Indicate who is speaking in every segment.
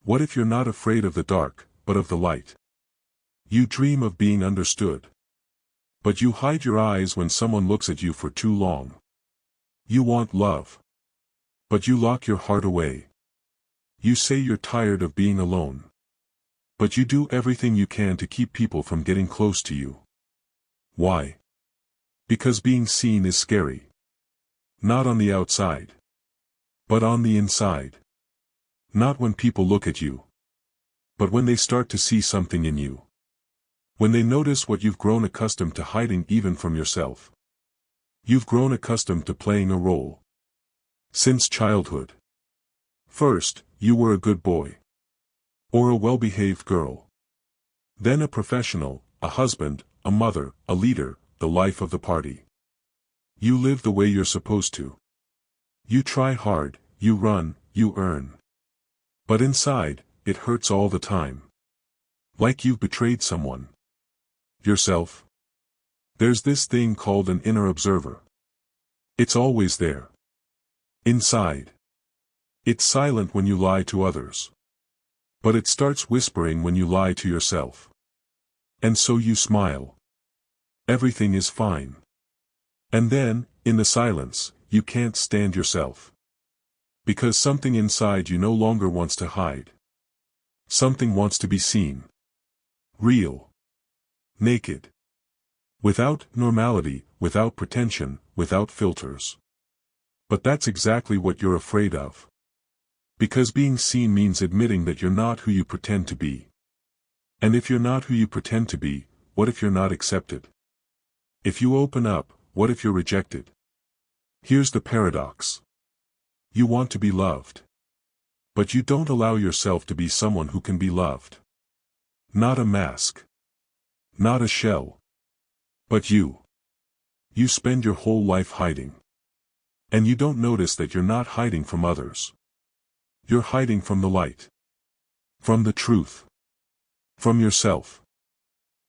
Speaker 1: What if you're not afraid of the dark, but of the light? You dream of being understood. But you hide your eyes when someone looks at you for too long. You want love. But you lock your heart away. You say you're tired of being alone. But you do everything you can to keep people from getting close to you. Why? Because being seen is scary. Not on the outside. But on the inside. Not when people look at you. But when they start to see something in you. When they notice what you've grown accustomed to hiding even from yourself. You've grown accustomed to playing a role. Since childhood. First, you were a good boy. Or a well-behaved girl. Then a professional, a husband, a mother, a leader, the life of the party. You live the way you're supposed to. You try hard, you run, you earn. But inside, it hurts all the time. Like you've betrayed someone. Yourself. There's this thing called an inner observer. It's always there. Inside. It's silent when you lie to others. But it starts whispering when you lie to yourself. And so you smile. Everything is fine. And then, in the silence, you can't stand yourself. Because something inside you no longer wants to hide. Something wants to be seen. Real. Naked. Without normality, without pretension, without filters. But that's exactly what you're afraid of. Because being seen means admitting that you're not who you pretend to be. And if you're not who you pretend to be, what if you're not accepted? If you open up, what if you're rejected? Here's the paradox. You want to be loved. But you don't allow yourself to be someone who can be loved. Not a mask. Not a shell. But you. You spend your whole life hiding. And you don't notice that you're not hiding from others. You're hiding from the light. From the truth. From yourself.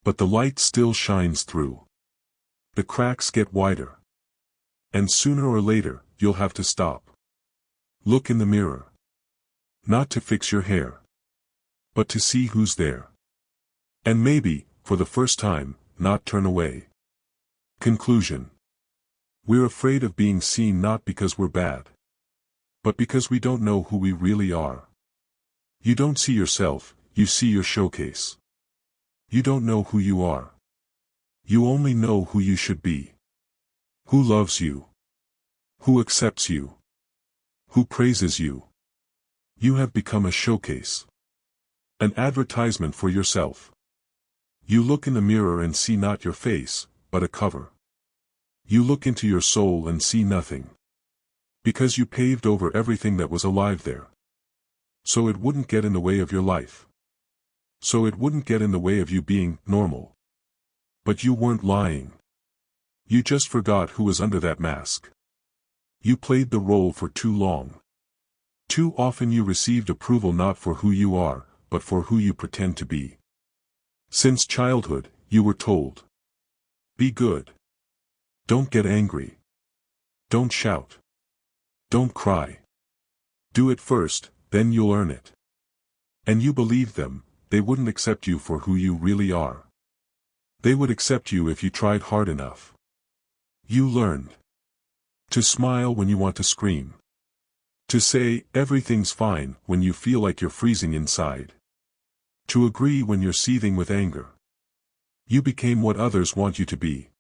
Speaker 1: But the light still shines through. The cracks get wider. And sooner or later, you'll have to stop. Look in the mirror. Not to fix your hair. But to see who's there. And maybe, for the first time, not turn away. Conclusion. We're afraid of being seen not because we're bad. But because we don't know who we really are. You don't see yourself, you see your showcase. You don't know who you are. You only know who you should be. Who loves you. Who accepts you. Who praises you. You have become a showcase. An advertisement for yourself. You look in the mirror and see not your face, but a cover. You look into your soul and see nothing. Because you paved over everything that was alive there. So it wouldn't get in the way of your life. So it wouldn't get in the way of you being normal. But you weren't lying. You just forgot who was under that mask. You played the role for too long. Too often you received approval not for who you are, but for who you pretend to be. Since childhood, you were told. Be good. Don't get angry. Don't shout. Don't cry. Do it first, then you'll earn it. And you believed them, they wouldn't accept you for who you really are. They would accept you if you tried hard enough. You learned. To smile when you want to scream. To say, everything's fine, when you feel like you're freezing inside. To agree when you're seething with anger. You became what others want you to be.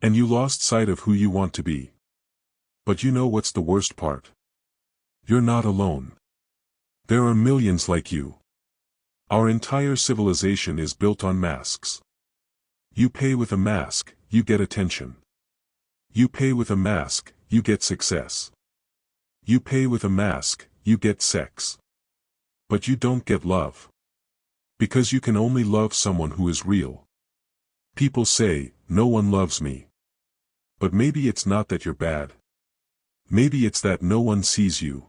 Speaker 1: And you lost sight of who you want to be. But you know what's the worst part? You're not alone. There are millions like you. Our entire civilization is built on masks. You pay with a mask, you get attention. You pay with a mask, you get success. You pay with a mask, you get sex. But you don't get love. Because you can only love someone who is real. People say, no one loves me. But maybe it's not that you're bad. Maybe it's that no one sees you.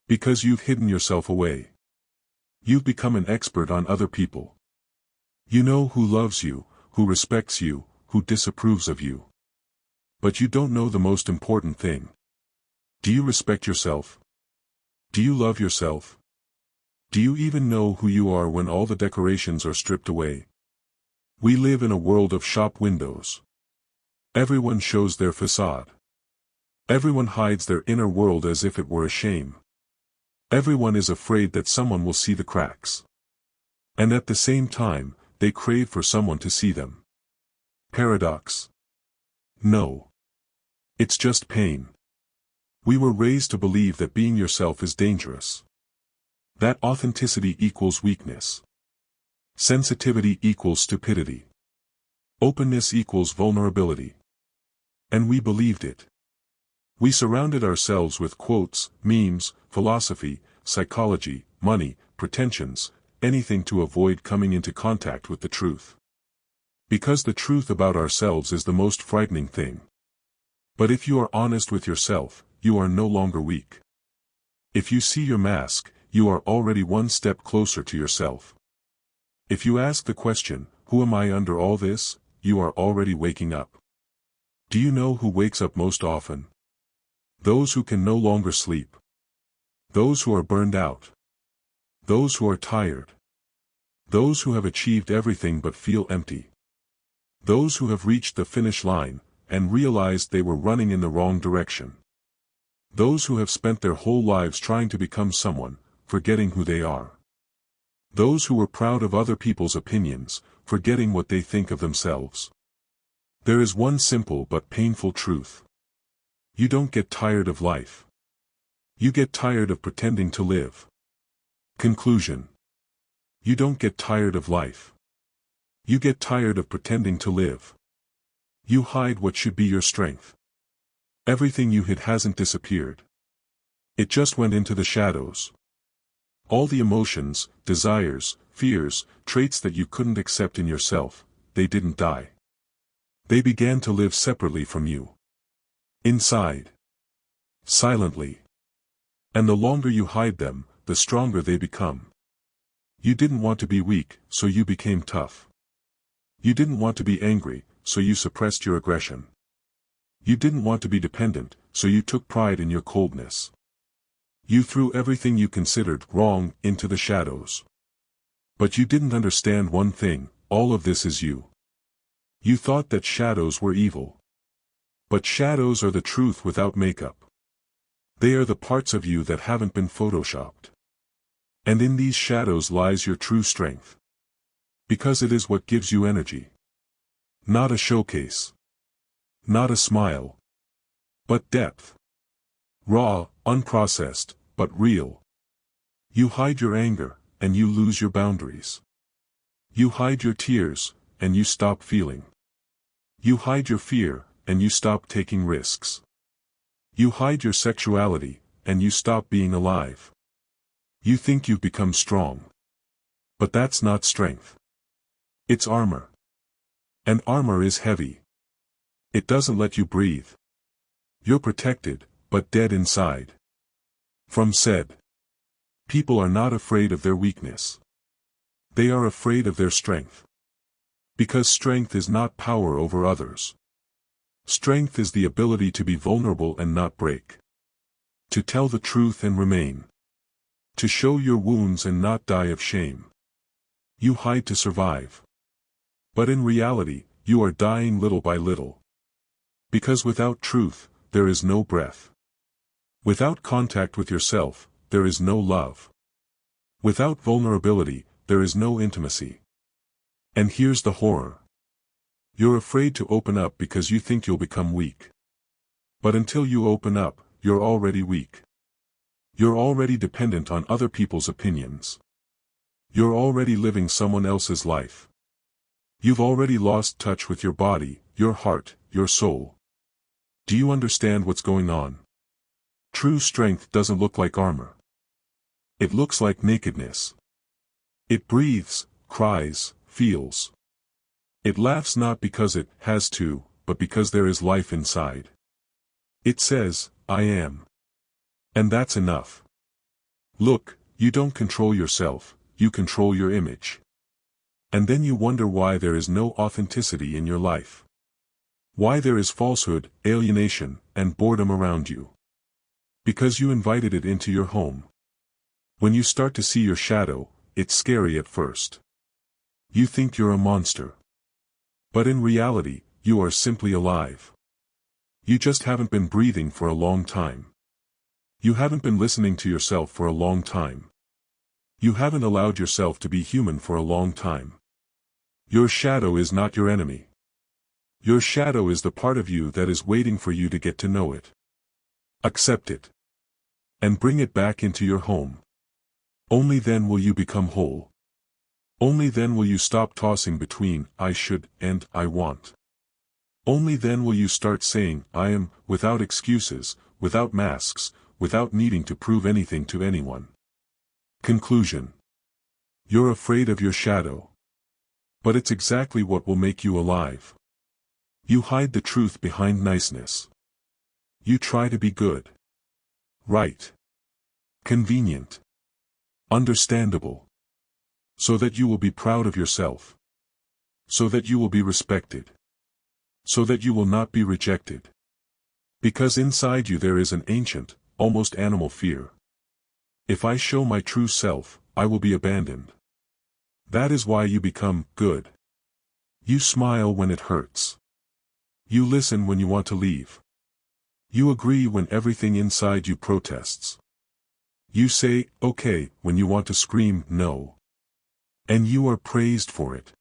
Speaker 1: Because you've hidden yourself away. You've become an expert on other people. You know who loves you, who respects you, who disapproves of you. But you don't know the most important thing. Do you respect yourself? Do you love yourself? Do you even know who you are when all the decorations are stripped away? We live in a world of shop windows. Everyone shows their facade. Everyone hides their inner world as if it were a shame. Everyone is afraid that someone will see the cracks. And at the same time, they crave for someone to see them. Paradox? No. It's just pain. We were raised to believe that being yourself is dangerous. That authenticity equals weakness. Sensitivity equals stupidity. Openness equals vulnerability. And we believed it. We surrounded ourselves with quotes, memes, philosophy, psychology, money, pretensions, anything to avoid coming into contact with the truth. Because the truth about ourselves is the most frightening thing. But if you are honest with yourself, you are no longer weak. If you see your mask, you are already one step closer to yourself. If you ask the question, who am I under all this, you are already waking up. Do you know who wakes up most often? Those who can no longer sleep. Those who are burned out. Those who are tired. Those who have achieved everything but feel empty. Those who have reached the finish line, and realized they were running in the wrong direction. Those who have spent their whole lives trying to become someone, forgetting who they are. Those who were proud of other people's opinions, forgetting what they think of themselves. There is one simple but painful truth. You don't get tired of life. You get tired of pretending to live. Conclusion. You don't get tired of life. You get tired of pretending to live. You hide what should be your strength. Everything you hid hasn't disappeared. It just went into the shadows. All the emotions, desires, fears, traits that you couldn't accept in yourself, they didn't die. They began to live separately from you. Inside. Silently. And the longer you hide them, the stronger they become. You didn't want to be weak, so you became tough. You didn't want to be angry, so you suppressed your aggression. You didn't want to be dependent, so you took pride in your coldness. You threw everything you considered wrong into the shadows. But you didn't understand one thing, all of this is you. You thought that shadows were evil. But shadows are the truth without makeup. They are the parts of you that haven't been photoshopped. And in these shadows lies your true strength. Because it is what gives you energy. Not a showcase. Not a smile. But depth. Raw, unprocessed, but real. You hide your anger, and you lose your boundaries. You hide your tears, and you stop feeling. You hide your fear, and you stop taking risks. You hide your sexuality, and you stop being alive. You think you've become strong. But that's not strength. It's armor. And armor is heavy. It doesn't let you breathe. You're protected, but dead inside. Fromm said. People are not afraid of their weakness. They are afraid of their strength. Because strength is not power over others. Strength is the ability to be vulnerable and not break. To tell the truth and remain. To show your wounds and not die of shame. You hide to survive. But in reality, you are dying little by little. Because without truth, there is no breath. Without contact with yourself, there is no love. Without vulnerability, there is no intimacy. And here's the horror. You're afraid to open up because you think you'll become weak. But until you open up, you're already weak. You're already dependent on other people's opinions. You're already living someone else's life. You've already lost touch with your body, your heart, your soul. Do you understand what's going on? True strength doesn't look like armor. It looks like nakedness. It breathes, cries, feels. It laughs not because it has to, but because there is life inside. It says, I am. And that's enough. Look, you don't control yourself, you control your image. And then you wonder why there is no authenticity in your life. Why there is falsehood, alienation, and boredom around you. Because you invited it into your home. When you start to see your shadow, it's scary at first. You think you're a monster. But in reality, you are simply alive. You just haven't been breathing for a long time. You haven't been listening to yourself for a long time. You haven't allowed yourself to be human for a long time. Your shadow is not your enemy. Your shadow is the part of you that is waiting for you to get to know it. Accept it. And bring it back into your home. Only then will you become whole. Only then will you stop tossing between I should and I want. Only then will you start saying I am, without excuses, without masks, without needing to prove anything to anyone. Conclusion. You're afraid of your shadow. But it's exactly what will make you alive. You hide the truth behind niceness. You try to be good. Right. Convenient. Understandable. So that you will be proud of yourself. So that you will be respected. So that you will not be rejected. Because inside you there is an ancient, almost animal fear. If I show my true self, I will be abandoned. That is why you become good. You smile when it hurts. You listen when you want to leave. You agree when everything inside you protests. You say, okay, when you want to scream, no. And you are praised for it.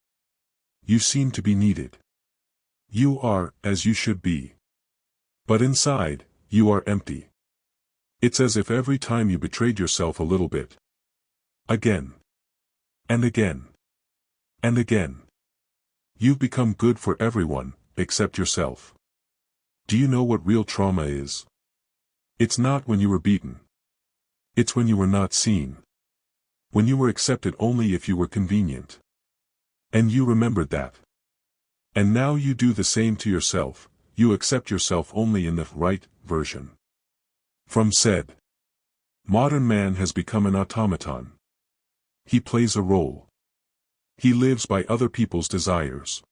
Speaker 1: You seem to be needed. You are, as you should be. But inside, you are empty. It's as if every time you betrayed yourself a little bit. Again. And again. And again. You've become good for everyone, except yourself. Do you know what real trauma is? It's not when you were beaten. It's when you were not seen. When you were accepted only if you were convenient. And you remembered that. And now you do the same to yourself, you accept yourself only in the right version. Fromm said. Modern man has become an automaton. He plays a role. He lives by other people's desires.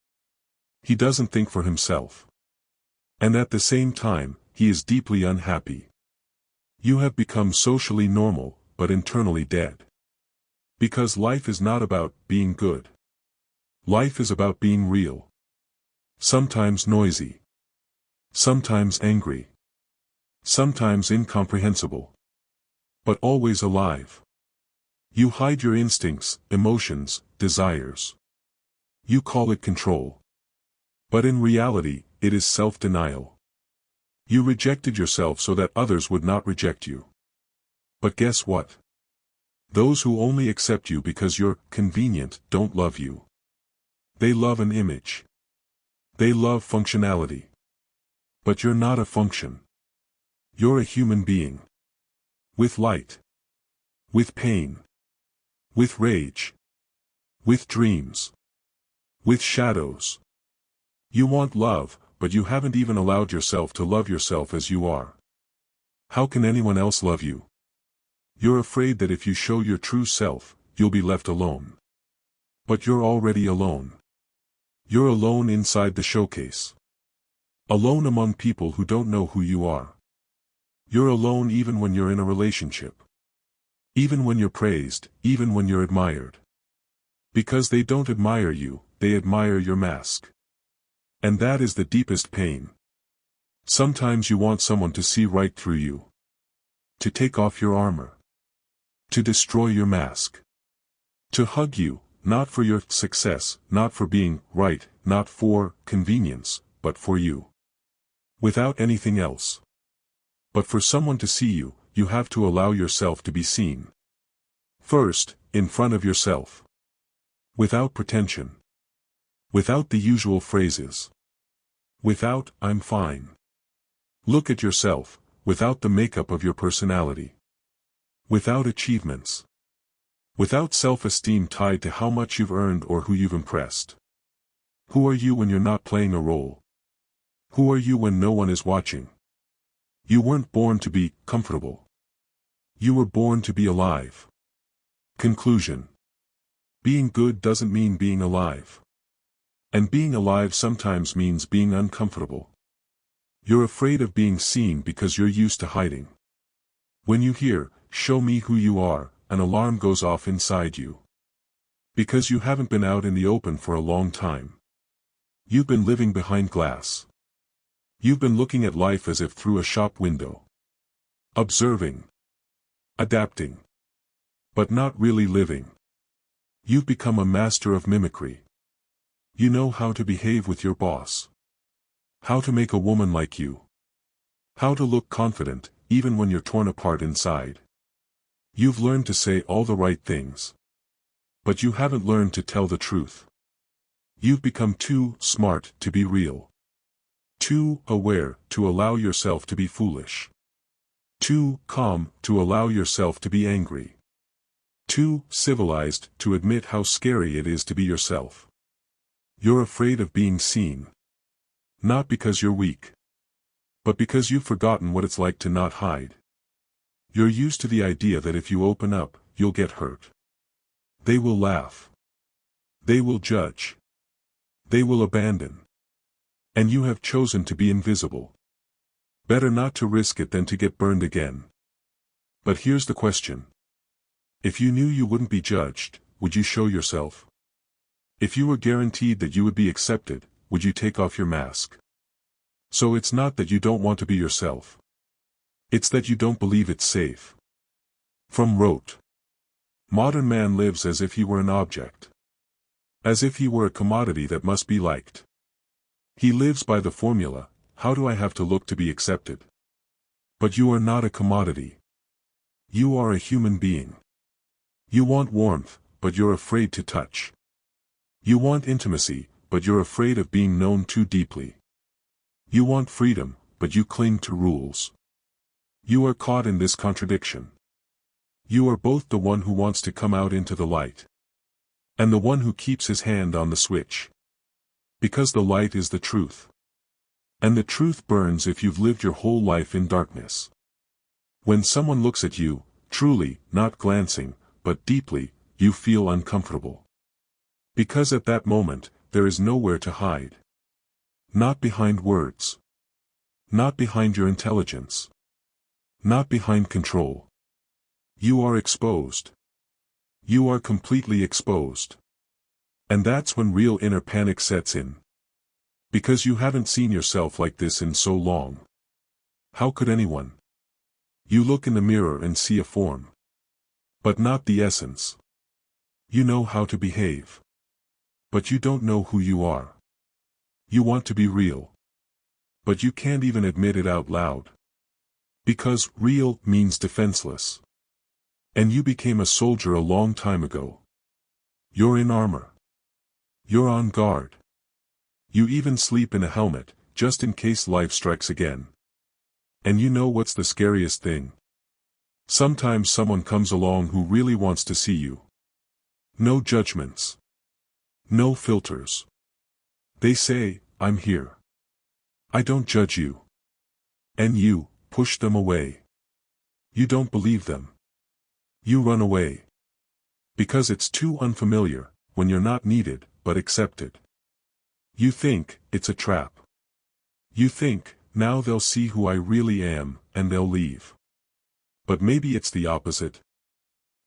Speaker 1: He doesn't think for himself. And at the same time, he is deeply unhappy. You have become socially normal, but internally dead. Because life is not about being good. Life is about being real. Sometimes noisy. Sometimes angry. Sometimes incomprehensible. But always alive. You hide your instincts, emotions, desires. You call it control. But in reality, it is self-denial. You rejected yourself so that others would not reject you. But guess what? Those who only accept you because you're convenient don't love you. They love an image. They love functionality. But you're not a function. You're a human being. With light. With pain. With rage. With dreams. With shadows. You want love, but you haven't even allowed yourself to love yourself as you are. How can anyone else love you? You're afraid that if you show your true self, you'll be left alone. But you're already alone. You're alone inside the showcase. Alone among people who don't know who you are. You're alone even when you're in a relationship. Even when you're praised, even when you're admired. Because they don't admire you, they admire your mask. And that is the deepest pain. Sometimes you want someone to see right through you. To take off your armor. To destroy your mask. To hug you, not for your success, not for being right, not for convenience, but for you. Without anything else. But for someone to see you, you have to allow yourself to be seen. First, in front of yourself. Without pretension. Without the usual phrases. Without, I'm fine. Look at yourself, without the makeup of your personality. Without achievements. Without self-esteem tied to how much you've earned or who you've impressed. Who are you when you're not playing a role? Who are you when no one is watching? You weren't born to be comfortable. You were born to be alive. Conclusion. Being good doesn't mean being alive. And being alive sometimes means being uncomfortable. You're afraid of being seen because you're used to hiding. When you hear, show me who you are, an alarm goes off inside you. Because you haven't been out in the open for a long time. You've been living behind glass. You've been looking at life as if through a shop window. Observing. Adapting. But not really living. You've become a master of mimicry. You know how to behave with your boss. How to make a woman like you. How to look confident, even when you're torn apart inside. You've learned to say all the right things. But you haven't learned to tell the truth. You've become too smart to be real. Too aware to allow yourself to be foolish. Too calm to allow yourself to be angry. Too civilized to admit how scary it is to be yourself. You're afraid of being seen. Not because you're weak. But because you've forgotten what it's like to not hide. You're used to the idea that if you open up, you'll get hurt. They will laugh. They will judge. They will abandon. And you have chosen to be invisible. Better not to risk it than to get burned again. But here's the question. If you knew you wouldn't be judged, would you show yourself? If you were guaranteed that you would be accepted, would you take off your mask? So it's not that you don't want to be yourself. It's that you don't believe it's safe. Fromm wrote. Modern man lives as if he were an object. As if he were a commodity that must be liked. He lives by the formula, how do I have to look to be accepted? But you are not a commodity. You are a human being. You want warmth, but you're afraid to touch. You want intimacy, but you're afraid of being known too deeply. You want freedom, but you cling to rules. You are caught in this contradiction. You are both the one who wants to come out into the light. And the one who keeps his hand on the switch. Because the light is the truth. And the truth burns if you've lived your whole life in darkness. When someone looks at you, truly, not glancing, but deeply, you feel uncomfortable. Because at that moment, there is nowhere to hide. Not behind words. Not behind your intelligence. Not behind control. You are exposed. You are completely exposed. And that's when real inner panic sets in. Because you haven't seen yourself like this in so long. How could anyone? You look in the mirror and see a form. But not the essence. You know how to behave. But you don't know who you are. You want to be real. But you can't even admit it out loud. Because real means defenseless. And you became a soldier a long time ago. You're in armor. You're on guard. You even sleep in a helmet, just in case life strikes again. And you know what's the scariest thing? Sometimes someone comes along who really wants to see you. No judgments. No filters. They say, I'm here. I don't judge you. And you push them away. You don't believe them. You run away. Because it's too unfamiliar, when you're not needed, but accepted. You think, it's a trap. You think, now they'll see who I really am, and they'll leave. But maybe it's the opposite.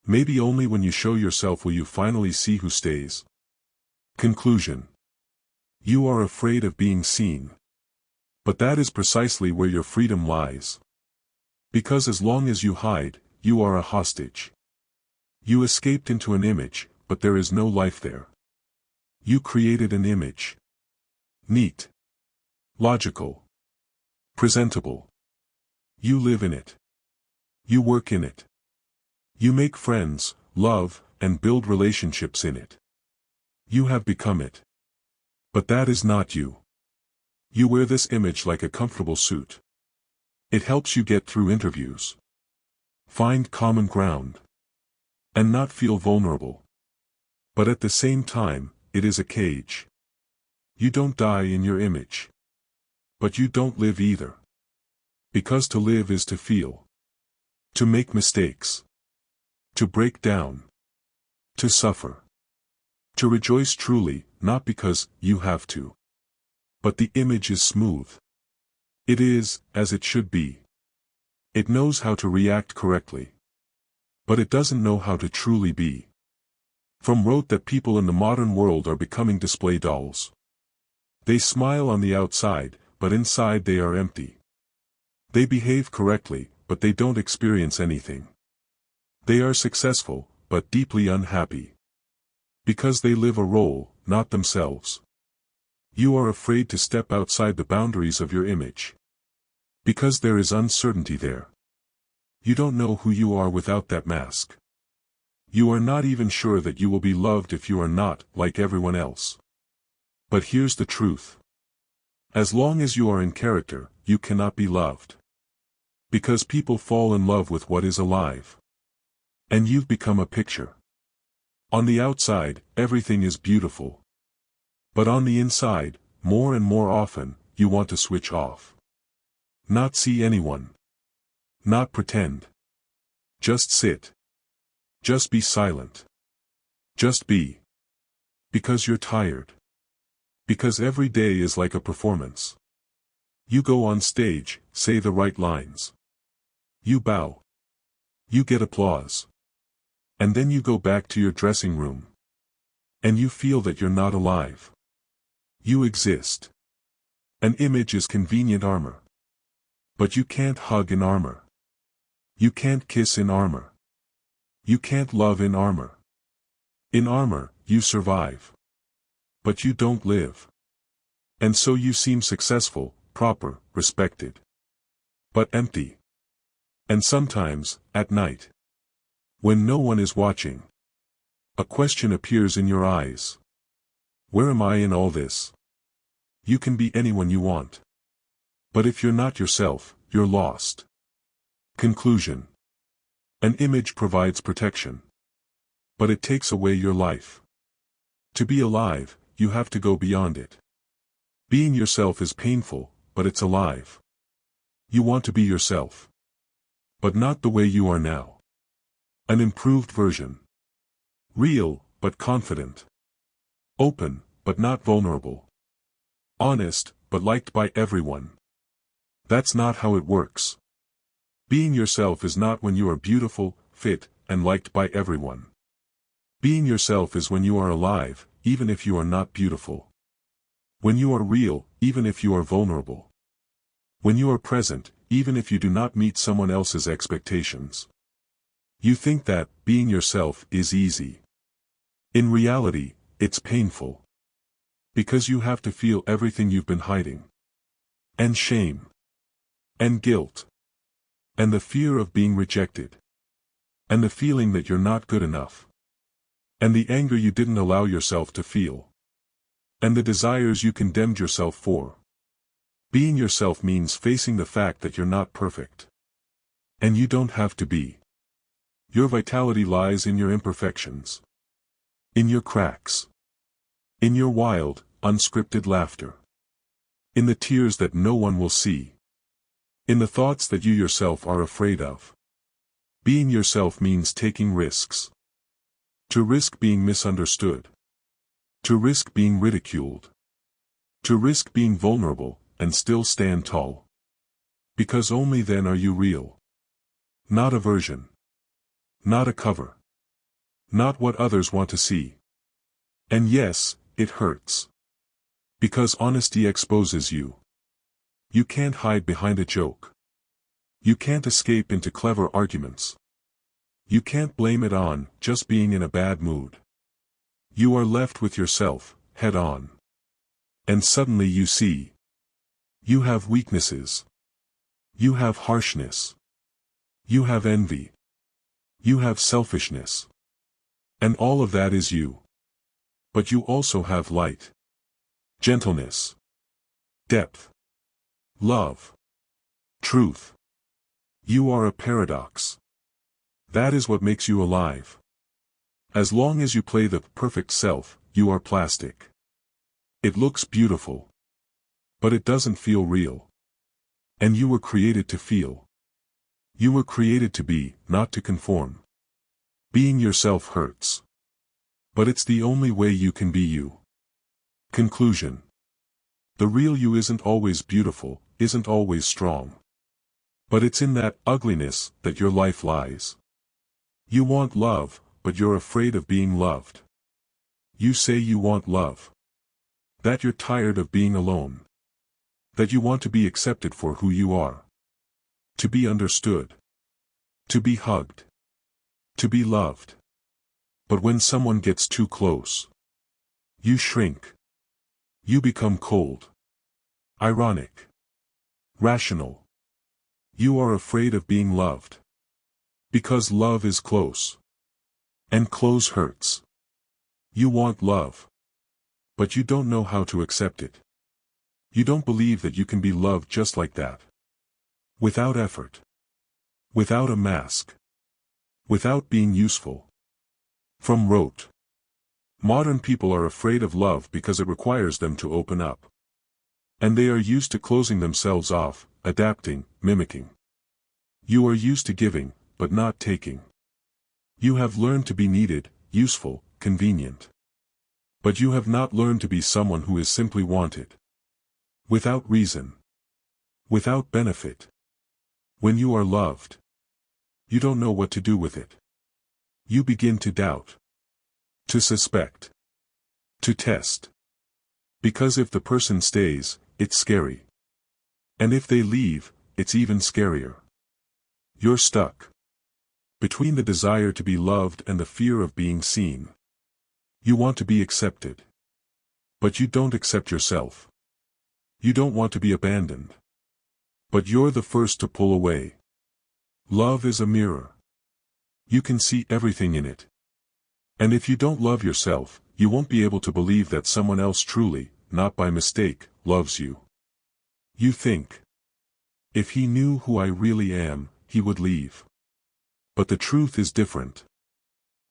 Speaker 1: Maybe only when you show yourself will you finally see who stays. Conclusion. You are afraid of being seen. But that is precisely where your freedom lies. Because as long as you hide, you are a hostage. You escaped into an image, but there is no life there. You created an image. Neat. Logical. Presentable. You live in it. You work in it. You make friends, love, and build relationships in it. You have become it. But that is not you. You wear this image like a comfortable suit. It helps you get through interviews. Find common ground. And not feel vulnerable. But at the same time, it is a cage. You don't die in your image. But you don't live either. Because to live is to feel. To make mistakes. To break down. To suffer. To rejoice truly, not because you have to. But the image is smooth. It is, as it should be. It knows how to react correctly. But it doesn't know how to truly be. Fromm wrote that people in the modern world are becoming display dolls. They smile on the outside, but inside they are empty. They behave correctly, but they don't experience anything. They are successful, but deeply unhappy. Because they live a role, not themselves. You are afraid to step outside the boundaries of your image. Because there is uncertainty there. You don't know who you are without that mask. You are not even sure that you will be loved if you are not like everyone else. But here's the truth. As long as you are in character, you cannot be loved. Because people fall in love with what is alive. And you've become a picture. On the outside, everything is beautiful. But on the inside, more and more often, you want to switch off. Not see anyone. Not pretend. Just sit. Just be silent. Just be. Because you're tired. Because every day is like a performance. You go on stage, say the right lines. You bow. You get applause. And then you go back to your dressing room. And you feel that you're not alive. You exist. An image is convenient armor. But you can't hug in armor. You can't kiss in armor. You can't love in armor. In armor, you survive. But you don't live. And so you seem successful, proper, respected. But empty. And sometimes, at night. When no one is watching. A question appears in your eyes. Where am I in all this? You can be anyone you want. But if you're not yourself, you're lost. Conclusion. An image provides protection. But it takes away your life. To be alive, you have to go beyond it. Being yourself is painful, but it's alive. You want to be yourself. But not the way you are now. An improved version. Real, but confident. Open, but not vulnerable. Honest, but liked by everyone. That's not how it works. Being yourself is not when you are beautiful, fit, and liked by everyone. Being yourself is when you are alive, even if you are not beautiful. When you are real, even if you are vulnerable. When you are present, even if you do not meet someone else's expectations. You think that, being yourself, is easy. In reality, it's painful. Because you have to feel everything you've been hiding. And shame. And guilt. And the fear of being rejected. And the feeling that you're not good enough. And the anger you didn't allow yourself to feel. And the desires you condemned yourself for. Being yourself means facing the fact that you're not perfect. And you don't have to be. Your vitality lies in your imperfections. In your cracks. In your wild, unscripted laughter. In the tears that no one will see. In the thoughts that you yourself are afraid of. Being yourself means taking risks. To risk being misunderstood. To risk being ridiculed. To risk being vulnerable, and still stand tall. Because only then are you real. Not a version. Not a cover. Not what others want to see. And yes, it hurts. Because honesty exposes you. You can't hide behind a joke. You can't escape into clever arguments. You can't blame it on just being in a bad mood. You are left with yourself, head on. And suddenly you see. You have weaknesses. You have harshness. You have envy. You have selfishness. And all of that is you. But you also have light. Gentleness. Depth. Love. Truth. You are a paradox. That is what makes you alive. As long as you play the perfect self, you are plastic. It looks beautiful. But it doesn't feel real. And you were created to feel. You were created to be, not to conform. Being yourself hurts. But it's the only way you can be you. Conclusion. The real you isn't always beautiful, isn't always strong. But it's in that ugliness that your life lies. You want love, but you're afraid of being loved. You say you want love. That you're tired of being alone. That you want to be accepted for who you are. To be understood. To be hugged. To be loved. But when someone gets too close, you shrink. You become cold. Ironic. Rational. You are afraid of being loved. Because love is close. And close hurts. You want love. But you don't know how to accept it. You don't believe that you can be loved just like that. Without effort. Without a mask. Without being useful. Fromm wrote. Modern people are afraid of love because it requires them to open up. And they are used to closing themselves off, adapting, mimicking. You are used to giving, but not taking. You have learned to be needed, useful, convenient. But you have not learned to be someone who is simply wanted. Without reason. Without benefit. When you are loved, you don't know what to do with it. You begin to doubt. To suspect. To test. Because if the person stays, it's scary. And if they leave, it's even scarier. You're stuck. Between the desire to be loved and the fear of being seen. You want to be accepted. But you don't accept yourself. You don't want to be abandoned. But you're the first to pull away. Love is a mirror. You can see everything in it. And if you don't love yourself, you won't be able to believe that someone else truly, not by mistake, loves you. You think. If he knew who I really am, he would leave. But the truth is different.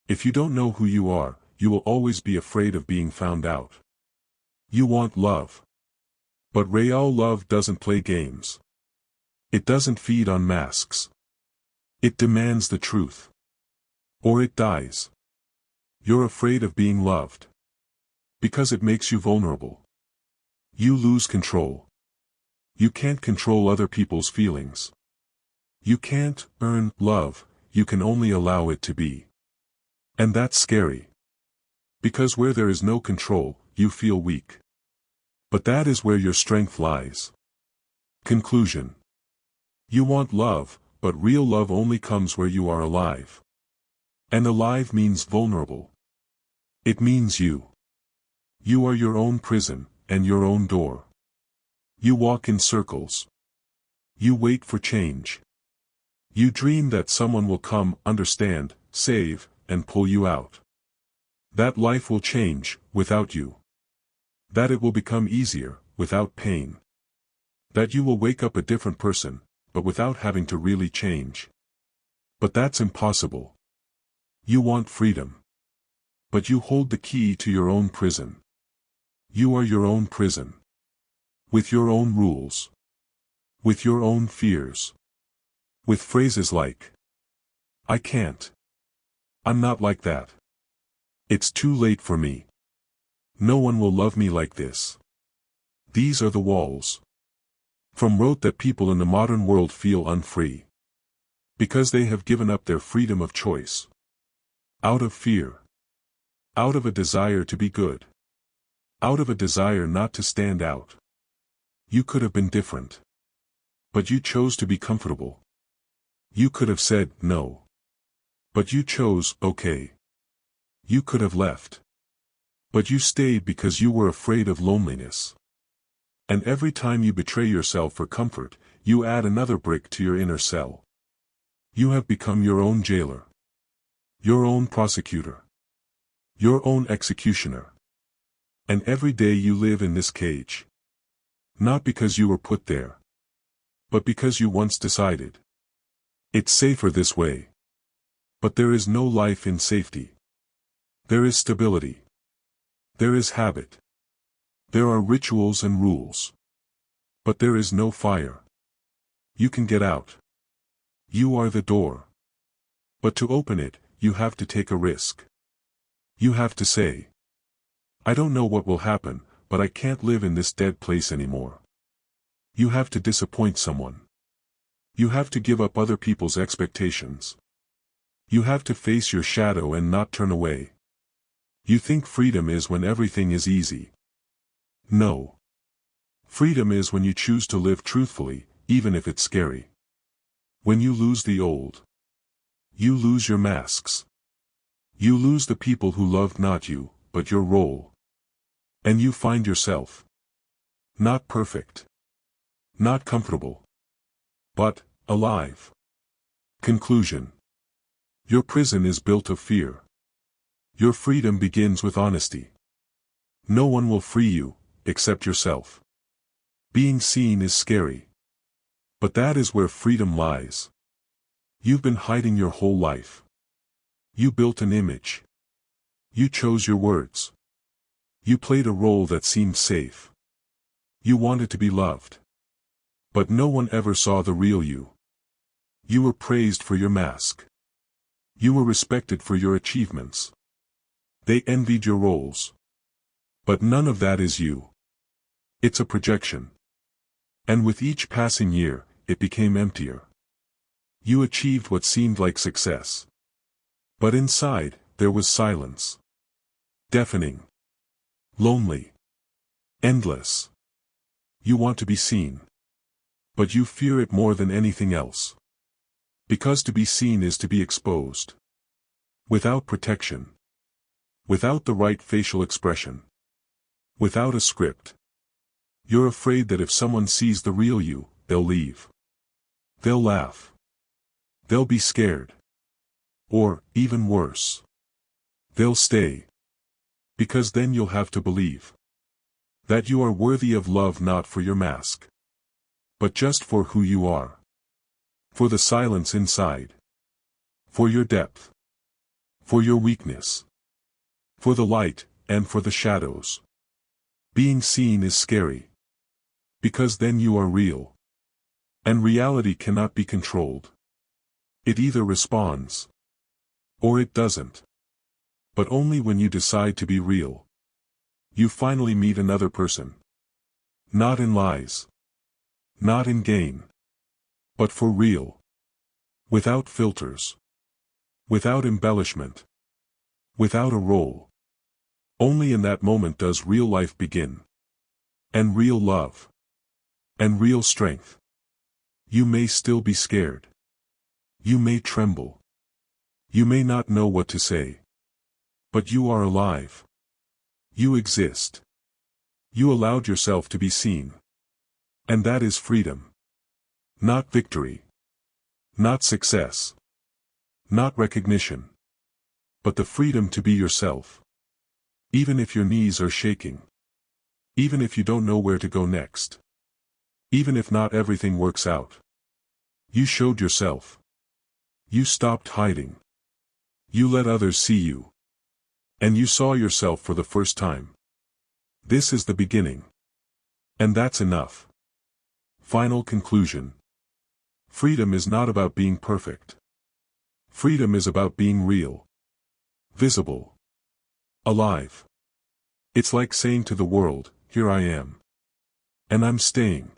Speaker 1: If you don't know who you are, you will always be afraid of being found out. You want love. But real love doesn't play games. It doesn't feed on masks. It demands the truth. Or it dies. You're afraid of being loved. Because it makes you vulnerable. You lose control. You can't control other people's feelings. You can't earn love, you can only allow it to be. And that's scary. Because where there is no control, you feel weak. But that is where your strength lies. Conclusion. You want love, but real love only comes where you are alive. And alive means vulnerable. It means you. You are your own prison, and your own door. You walk in circles. You wait for change. You dream that someone will come, understand, save, and pull you out. That life will change, without you. That it will become easier, without pain. That you will wake up a different person, but without having to really change. But that's impossible. You want freedom. But you hold the key to your own prison. You are your own prison. With your own rules. With your own fears. With phrases like, I can't. I'm not like that. It's too late for me. No one will love me like this. These are the walls. Fromm wrote that people in the modern world feel unfree. Because they have given up their freedom of choice. Out of fear. Out of a desire to be good. Out of a desire not to stand out. You could have been different. But you chose to be comfortable. You could have said no. But you chose okay. You could have left. But you stayed because you were afraid of loneliness. And every time you betray yourself for comfort, you add another brick to your inner cell. You have become your own jailer. Your own prosecutor. Your own executioner. And every day you live in this cage. Not because you were put there. But because you once decided. It's safer this way. But there is no life in safety. There is stability. There is habit. There are rituals and rules. But there is no fire. You can get out. You are the door. But to open it, you have to take a risk. You have to say, I don't know what will happen, but I can't live in this dead place anymore. You have to disappoint someone. You have to give up other people's expectations. You have to face your shadow and not turn away. You think freedom is when everything is easy. No. Freedom is when you choose to live truthfully, even if it's scary. When you lose the old. You lose your masks. You lose the people who loved not you, but your role. And you find yourself. Not perfect. Not comfortable. But, alive. Conclusion. Your prison is built of fear. Your freedom begins with honesty. No one will free you, except yourself. Being seen is scary. But that is where freedom lies. You've been hiding your whole life. You built an image. You chose your words. You played a role that seemed safe. You wanted to be loved. But no one ever saw the real you. You were praised for your mask. You were respected for your achievements. They envied your roles. But none of that is you. It's a projection. And with each passing year, it became emptier. You achieved what seemed like success. But inside, there was silence. Deafening. Lonely. Endless. You want to be seen. But you fear it more than anything else. Because to be seen is to be exposed. Without protection. Without the right facial expression. Without a script. You're afraid that if someone sees the real you, they'll leave. They'll laugh. They'll be scared. Or, even worse. They'll stay. Because then you'll have to believe that you are worthy of love, not for your mask, but just for who you are. For the silence inside. For your depth. For your weakness. For the light, and for the shadows. Being seen is scary. Because then you are real. And reality cannot be controlled. It either responds. Or it doesn't. But only when you decide to be real. You finally meet another person. Not in lies. Not in gain. But for real. Without filters. Without embellishment. Without a role. Only in that moment does real life begin. And real love. And real strength. You may still be scared. You may tremble. You may not know what to say. But you are alive. You exist. You allowed yourself to be seen. And that is freedom. Not victory. Not success. Not recognition. But the freedom to be yourself. Even if your knees are shaking. Even if you don't know where to go next. Even if not everything works out. You showed yourself. You stopped hiding. You let others see you. And you saw yourself for the first time. This is the beginning. And that's enough. Final conclusion. Freedom is not about being perfect. Freedom is about being real. Visible. Alive. It's like saying to the world, here I am. And I'm staying.